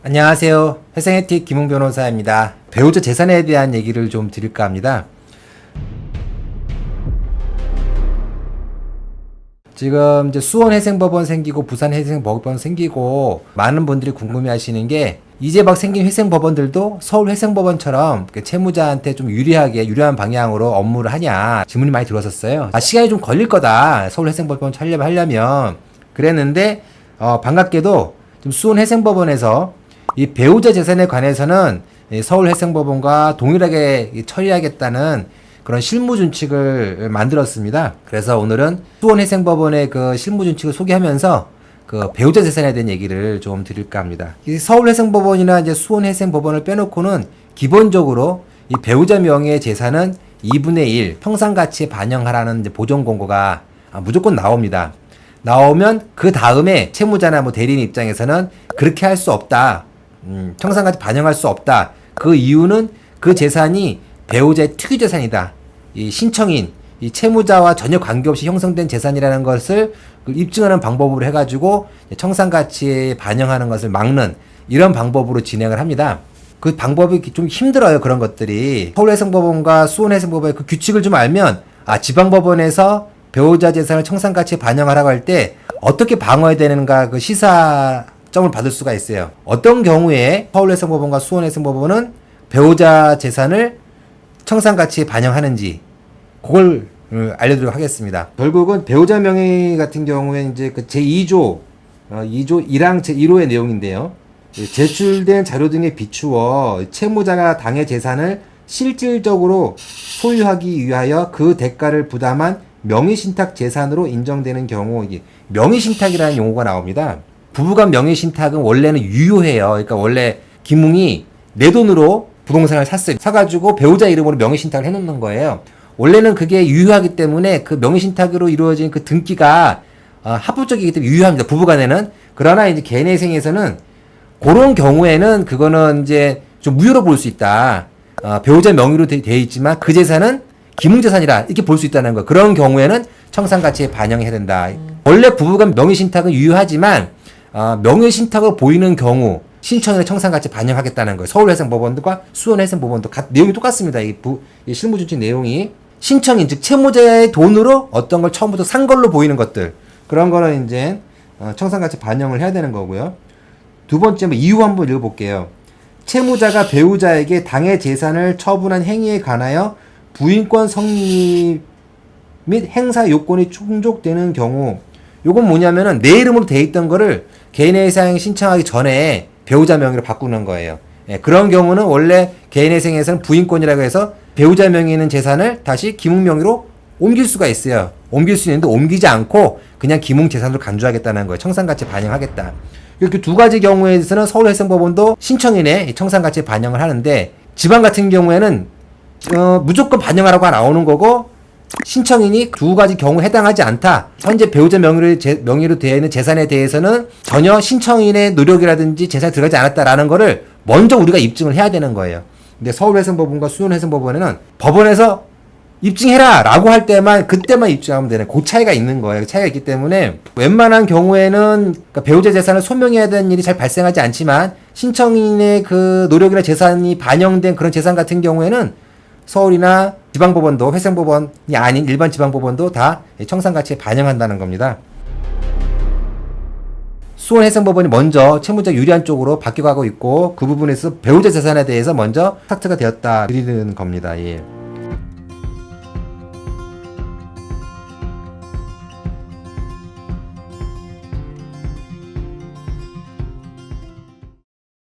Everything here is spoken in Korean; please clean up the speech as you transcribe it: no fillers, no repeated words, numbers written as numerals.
안녕하세요. 회생에틱 김웅 변호사입니다. 배우자 재산에 대한 얘기를 좀 드릴까 합니다. 지금 이제 수원회생법원 생기고 부산회생법원 생기고 많은 분들이 궁금해 하시는 게 이제 막 생긴 회생법원들도 서울회생법원처럼 채무자한테 좀 유리한 방향으로 업무를 하냐 질문이 많이 들었었어요. 시간이 좀 걸릴 거다. 서울회생법원 하려면 그랬는데 반갑게도 지금 수원회생법원에서 이 배우자 재산에 관해서는 서울회생법원과 동일하게 처리하겠다는 그런 실무준칙을 만들었습니다. 그래서 오늘은 수원회생법원의 그 실무준칙을 소개하면서 그 배우자 재산에 대한 얘기를 좀 드릴까 합니다. 이 서울회생법원이나 이제 수원회생법원을 빼놓고는 기본적으로 이 배우자 명의의 재산은 2분의 1 평상가치에 반영하라는 이제 보존 공고가 무조건 나옵니다. 나오면 그 다음에 채무자나 뭐 대리인 입장에서는 그렇게 할 수 없다. 평상가치 반영할 수 없다. 그 이유는 그 재산이 배우자의 특유재산이다. 이 신청인, 이 채무자와 전혀 관계없이 형성된 재산이라는 것을 입증하는 방법으로 해가지고 청산가치에 반영하는 것을 막는 이런 방법으로 진행을 합니다. 그 방법이 좀 힘들어요. 그런 것들이. 서울회생법원과 수원회생법원의 그 규칙을 좀 알면 지방법원에서 배우자 재산을 청산가치에 반영하라고 할 때 어떻게 방어해야 되는가 그 시사점을 받을 수가 있어요. 어떤 경우에 서울회생법원과 수원회생법원은 배우자 재산을 청산가치에 반영하는지 그걸 알려드리도록 하겠습니다. 결국은 배우자 명의 같은 경우에 이제 그 제2조 2조 1항 제1호의 내용인데요. 제출된 자료 등에 비추어 채무자가 당해 재산을 실질적으로 소유하기 위하여 그 대가를 부담한 명의신탁 재산으로 인정되는 경우, 명의신탁이라는 용어가 나옵니다. 부부간 명의신탁은 원래는 유효해요. 그러니까 원래 김웅이 내 돈으로 부동산을 샀어요. 사가지고 배우자 이름으로 명의신탁을 해놓는 거예요. 원래는 그게 유효하기 때문에 그 명의신탁으로 이루어진 그 등기가 합법적이기 때문에 유효합니다. 부부간에는. 그러나 이제 개인회생에서는 그런 경우에는 그거는 이제 좀 무효로 볼 수 있다. 배우자 명의로 되어 있지만 그 재산은 기문재산이라 이렇게 볼 수 있다는 거. 그런 경우에는 청산가치에 반영해야 된다. 원래 부부간 명의신탁은 유효하지만 명의신탁으로 보이는 경우 신청인의 청산가치 반영하겠다는 거예요. 서울회생법원과 수원회생법원도 내용이 똑같습니다. 이 실무준칙 내용이 신청인 즉 채무자의 돈으로 어떤 걸 처음부터 산 걸로 보이는 것들 그런 거는 이제 청산가치 반영을 해야 되는 거고요. 두 번째 이유 한번 읽어볼게요. 채무자가 배우자에게 당해 재산을 처분한 행위에 관하여 부인권 성립 및 행사 요건이 충족되는 경우 요건 뭐냐면은 내 이름으로 돼 있던 거를 개인회생 신청하기 전에 배우자 명의로 바꾸는 거예요. 그런 경우는 원래 개인회생에서는 부인권이라고 해서 배우자 명의에 있는 재산을 다시 김웅 명의로 옮길 수가 있어요. 옮길 수 있는데 옮기지 않고 그냥 김웅 재산으로 간주하겠다는 거예요. 청산가치 반영하겠다. 이렇게 두 가지 경우에서는 서울회생법원도 신청인의 청산가치 반영을 하는데 지방 같은 경우에는 무조건 반영하라고 나오는 거고 신청인이 두 가지 경우에 해당하지 않다. 현재 배우자 명의로 되어 있는 재산에 대해서는 전혀 신청인의 노력이라든지 재산이 들어가지 않았다라는 거를 먼저 우리가 입증을 해야 되는 거예요. 근데 서울회생법원과 수원회생법원에는 법원에서 입증해라 라고 할 때만 그때만 입증하면 되는 그 차이가 있는 거예요. 그 차이가 있기 때문에 웬만한 경우에는 그러니까 배우자 재산을 소명해야 되는 일이 잘 발생하지 않지만 신청인의 그 노력이나 재산이 반영된 그런 재산 같은 경우에는 서울이나 지방법원도 회생법원이 아닌 일반 지방법원도 다 청산가치에 반영한다는 겁니다. 수원회생법원이 먼저 채무자 유리한 쪽으로 바뀌어가고 있고 그 부분에서 배우자 재산에 대해서 먼저 팩트가 되었다 드리는 겁니다. 예.